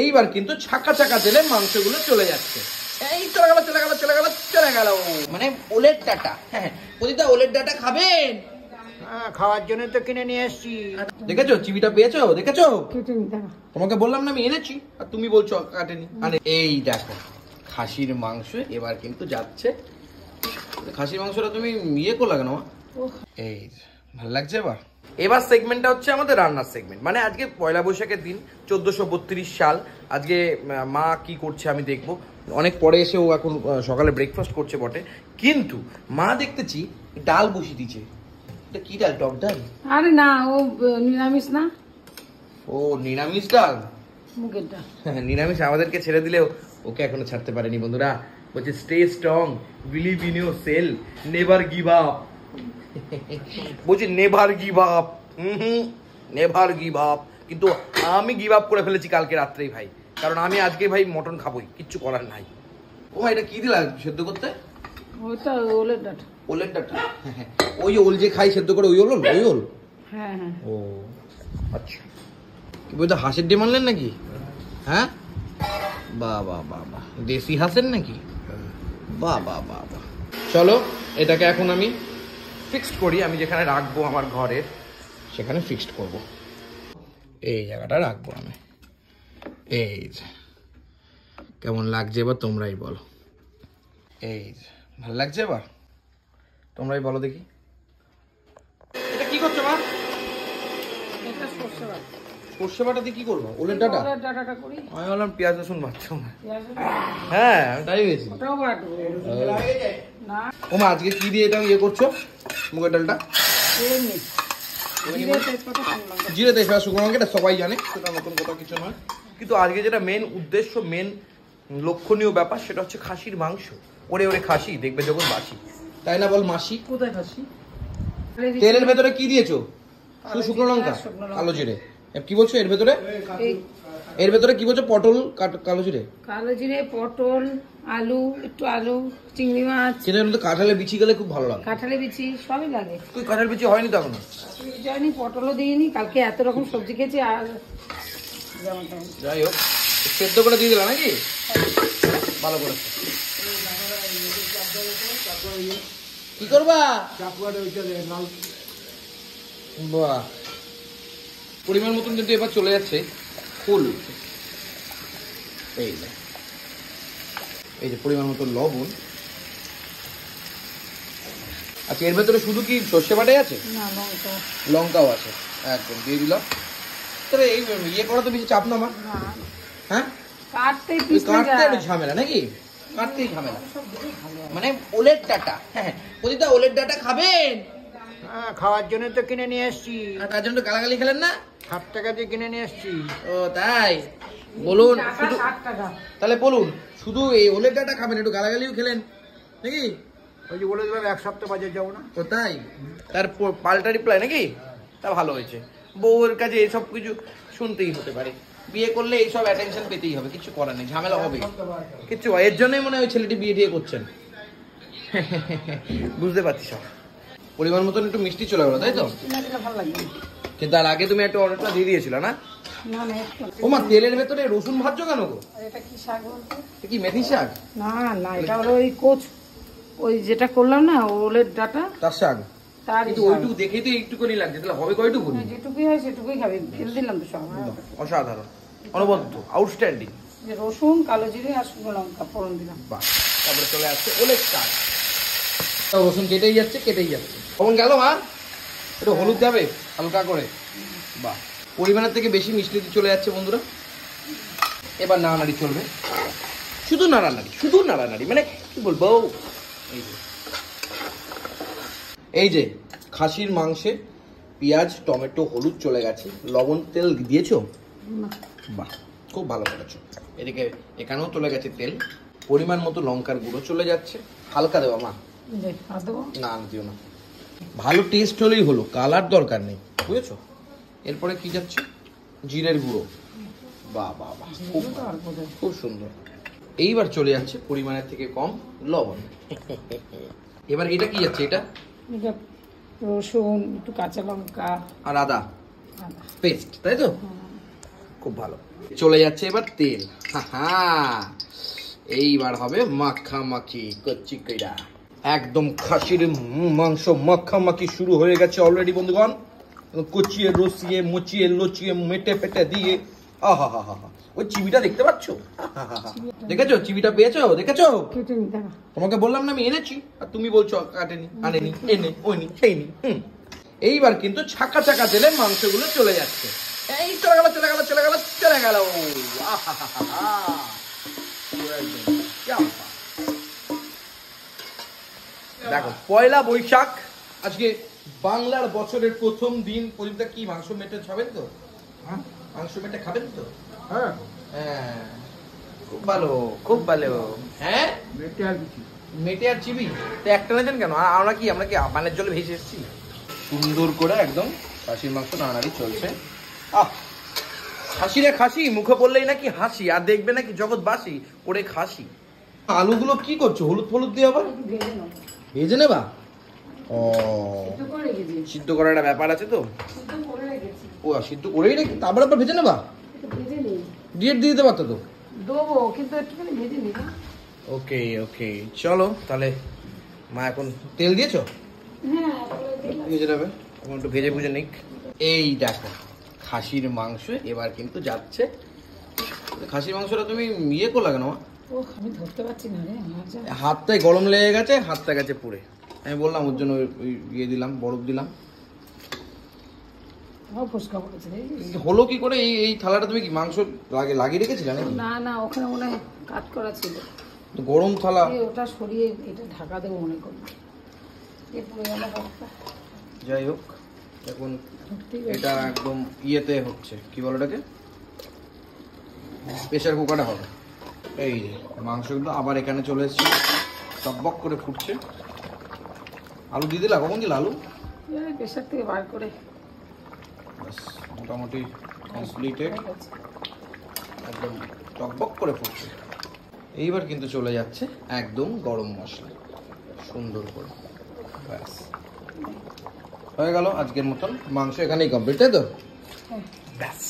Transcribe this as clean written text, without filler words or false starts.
এইবার কিন্তু ছাকা ছাকা তেলে মাংসগুলো চলে যাচ্ছে। এই চলে গেল চলে গেল চলে গেল চলে গেল, মানে ওলের ডাটা। হ্যাঁ প্রতিটা ওলের ডাটা খাবেন? খাওয়ার জন্য তো কিনে নিয়ে এসছি। দেখেছো চিবিটা পেয়েছো? দেখেছো? তোমাকে বললাম না আমি এনেছি, আর তুমি বলছো কাটেনি। আরে এই দেখো খাসির মাংস এবার কিন্তু যাচ্ছে। খাসির মাংসটা তুমি ইয়ে করলে কেন? এই ভালো লাগছে। এবার সেগমেন্টটা হচ্ছে আমাদের রান্নার সেগমেন্ট। মানে আজকে পয়লা বৈশাখের দিন, 1432 সাল। আজকে মা কি করছে আমি দেখবো। অনেক পরে এসে ও এখন সকালে ব্রেকফাস্ট করছে বটে, কিন্তু মা দেখতেছি ডাল বসিয়ে দিচ্ছে। এটা কি ডাল? টক ডাল? আরে না, ও নিরামিষ না। ও নিরামিষ ডাল, মুগের ডাল। হ্যাঁ নিরামিষ আমাদেরকে ছেড়ে দিলেও ওকে এখনো ছাড়তে পারেনি বন্ধুরা। বলছে stay strong, believe in yourself, never give up. বলছি never give up, never give up. কিন্তু আমি গিভ আপ করে ফেলেছি কালকে রাত্রেই ভাই, কারণ আমি আজকে ভাই মটন খাবোই, কিচ্ছু করার নাই। ও ভাই এটা কি দিলাম সেদ্ধ করতে? ওইটা ওলের ডাটা। ওলের ডাটা? হ্যাঁ ওই ওল যে খাই সেদ্ধ করে, ওই ওল? ওই ওল? হ্যাঁ হ্যাঁ। ও আচ্ছা, কি বলতো হাঁসের ডিম আনলেন নাকি? হ্যাঁ বাহ বাহ বাহ বাহ, দেশি হাঁসের নাকি? বাহ বাহ বাহ বাহ। চলো এটাকে এখন আমি ফিক্সড করি। আমি যেখানে রাখবো আমার ঘরের সেখানে ফিক্সড করব। এই জায়গাটা রাখবো আমি। এই যে কেমন লাগছে এবার তোমরাই বলো। এই যে ভালো লাগছে এবার তোমরাই বলো দেখি। এটা কি করছো মা? এটা সরষে বাটা। সর্ষে বাটা দিয়ে কি করবো? ওলের ডাটা? ওলের ডাটাটা করি। আমি বললাম পেঁয়াজ রসুন বাটছো। পেঁয়াজ হ্যাঁ আমি তাই হয়েছি। ওটাও বাটবো না। ও মা আজকে কি দিয়ে এটা ইয়ে করছো মুগের ডালটা? এমনি জিরে তেজপাতা শুকনো লঙ্কা। জিরে তেজপাতা শুকনো লঙ্কা, এটা সবাই জানে, সেটা নতুন কথা কিছু নয়। কিন্তু আজকে যেটা মেন উদ্দেশ্য, মেন লক্ষণীয় ব্যাপার, সেটা হচ্ছে খাসির মাংস। ওরে ওরে খাসি দেখবে যখন বাসি, তাই না বল মাসি? কোথায় খাসি? তেলের ভেতরে কি দিয়েছো? শুধু শুকনো লঙ্কা, কালো জিরে। কি বলছো এর ভেতরে? এর ভেতরে কি বলছো? পটল, কালো জিরে, কালো জিরে, পটল, আলু, একটু আলু, চিংড়ি মাছ। সেটার মধ্যে কাঁঠালে বিচি গেলে খুব ভালো লাগে। কাঁঠালি বিচি সবই লাগে। তুই কাঁঠাল বিচি হয়নি তো এখনো? জানি পটলও দিইনি, কালকে এত রকম সবজি খেয়েছি। আর যাই হোক সেদ্ধ করে দিয়ে দিলাম নাকি? ভালো করে কি করবা? বাহ, পরিমাণ মতন কিন্তু এবার চলে যাচ্ছে ফুল। এই যে পরিমাণ মতন লবণ। আচ্ছা এর ভেতরে শুধু কি সর্ষে বাটাই আছে? না, লঙ্কা, লঙ্কাও আছে। একদম দিয়ে দিলাম। তাহলে এই ইয়ে করা তো বেশি চাপ না আমার। হ্যাঁ কাটতে একটু ঝামেলা নাকি? কাটতেই ঝামেলা। মানে ওলের ডাটা, হ্যাঁ প্রতিটা ওলের ডাটা খাবেন? খাওয়ার জন্য তো কিনে নিয়ে এসছি। তার জন্য গালাগালি খেলেন না? 60 টাকা দিয়ে কিনে নিয়ে এসছি। ও তাই বলুন শুধু, 60 টাকা। তাহলে বলুন শুধু এই ওলের ডাটা খাবেন, একটু গালাগালিও খেলেন নাকি? ওই যে বলে দিলাম 1 সপ্তাহ বাজার যাবো না। ও তাই, তার পাল্টা রিপ্লাই নাকি? তা ভালো হয়েছে। বউয়ের কাছে এইসব কিছু শুনতেই হতে পারে। বিয়ে করলে এইসব অ্যাটেনশন পেতেই হবে, কিছু করার নেই, ঝামেলা হবে কিচ্ছু। এর জন্যই মনে হয় ওই ছেলেটি বিয়ে দিয়ে করছেন। বুঝতে পারছি সব। পরিমাণ মতন একটু মিষ্টি চলে গেলো তাই তো? ভালো লাগবে। কিন্তু তার আগে তুমি একটা অর্ডারটা দিয়ে দিয়েছিল না? না না, ও মা তেলের ভেতরে রসুন ভাজছো কেন গো? এটা কি শাক বলতে? এটা কি মেথি শাক? না না, এটা হলো ওই কোচ, ওই যেটা করলাম না ওলের ডাটা, তার শাক। তার কিন্তু ওইটুকু দেখেই তো একটুখানি লাগছে, তাহলে হবে কয়টুকু? যেটুকুই হয় সেটুকুই খাবে। ফেলে দিলাম তো সব। অসাধারণ, অনবদ্য, আউটস্ট্যান্ডিং। যে রসুন, কালো জিরে আর শুকনো লঙ্কা ফোড়ন দিলাম। বাহ, তারপরে চলে আসছে ওলের শাক। রসুন কেটেই যাচ্ছে কেটেই যাচ্ছে। কখন গেল মা? একটু হলুদ যাবে হালকা করে। বাহ, পরিমাণের থেকে বেশি মিষ্টি চলে যাচ্ছে বন্ধুরা। এবার নাড়ানাড়ি চলবে, শুধু নাড়ানাড়ি, শুধু নাড়ানাড়ি। মানে কি বলবো, এই যে খাসির মাংসে পেঁয়াজ, টমেটো, হলুদ চলে গেছে। লবণ, তেল দিয়েছো? বাহ, খুব ভালো করেছো। এদিকে এখানেও চলে গেছে তেল। পরিমাণ মতো লঙ্কার গুঁড়ো চলে যাচ্ছে। হালকা দেওয়া মা? না দিও না, ভালো টেস্ট হলেই হলো, কালার দরকার নেই, বুঝেছো? এরপরে কি যাচ্ছে? জিরের গুঁড়ো। বাহ বাহ বাহ, খুব সুন্দর। এইবার চলে যাচ্ছে পরিমাণের থেকে কম লবণ। এবার এটা কি যাচ্ছে? এটা রসুন, একটু কাঁচা লঙ্কা আর আদা পেস্ট, তাই তো? খুব ভালো। চলে যাচ্ছে এবার তেল। এইবার হবে মাখামাখি কচ্চি কইরা। একদম খাসির মাংস মাখামাখি শুরু হয়ে গেছে অলরেডি বন্ধুগণ। কচিয়ে রসিয়ে মুচিয়ে লচিয়ে মেটে পেটে দিয়ে আহা হা হা হা। ওই চিবিটা দেখতে পাচ্ছ? দেখেছো চিবিটা পেয়েছো? দেখেছো? তোমাকে বললাম না আমি এনেছি, আর তুমি বলছো কাটেনি, আনেনি, এনে ওইনি সেইনি। এইবার কিন্তু ছাকা ছাকা তেলে মাংসগুলো চলে যাচ্ছে। এই চলে গেল চলে গেল চলে গেল চলে গেল। দেখো পয়লা বৈশাখ আজকে, বাংলার বছরের প্রথম দিন। প্রদীপটা কি মাংস মেটে খাবেন তো? মাংস মেটে খাবেন তো? হ্যাঁ হ্যাঁ খুব ভালো খুব ভালো। হ্যাঁ মেটে আর কিছু মেটে আর চিবি তো একটা নেছেন কেন? আমরা কি বানের জলে ভেসে এসেছি? সুন্দর করে একদম খাসির মাংস নাড়ানাড়ি চলছে। খাসিরে খাসি মুখে বললেই নাকি হাসি, আর দেখবে নাকি জগৎবাসী করে খাসি। আলুগুলো কি করছো? হলুদ ফলুদ দিয়ে আবার ভেজে নেবা? ও সিদ্ধ করার একটা ব্যাপার আছে তো। ও সিদ্ধ করেই রেখে তারপর আবার ভেজে নেবা? দিয়ে দিতে পারতো তো। দেবো কিন্তু একটুখানি ভেজে নিই। ওকে ওকে চলো তাহলে। মা এখন তেল দিয়েছো? হ্যাঁ ভেজে নেবে এখন, একটু ভেজে ভুজে নিক। এই দেখো খাসির মাংস এবার কিন্তু যাচ্ছে। খাসির মাংসটা তুমি ইয়ে করলে কেন? আমি ধরতে পারছি না রে, আমার যা হাতটাই গরম লেগে গেছে, হাতটা গেছে পুড়ে। আমি বললাম ওর জন্য ওই ইয়ে দিলাম, বরফ দিলাম। আমার ফুসকা পড়েছে রে। হলো কি করে? এই থালাটা তুমি কি মাংস লাগিয়ে রেখেছিলে নাকি? না না, ওখানে মনে হয় কাট করা ছিল। তো গরম থালা। ওটা সরিয়ে এটা ঢাকা দেবো মনে করি। এ পুরো গেল ভাতটা। যাই হোক এখন এটা একদম ইয়েতে হচ্ছে, কি বলো এটাকে, প্রেশার কুকারে হবে। এই যে মাংসগুলো আবার এখানে চলে এসেছে, টকবক করে ফুটছে। আলু দিয়ে দিলা? কখন দিলা আলু? প্রেশার থেকে বার করে মোটামুটি কমপ্লিটেড, একদম টকবক করে ফুটছে। এইবার কিন্তু চলে যাচ্ছে একদম গরম মশলা সুন্দর করে। ব্যাস হয়ে গেল আজকের মতন মাংস এখানেই কমপ্লিট, তাই তো? ব্যাস।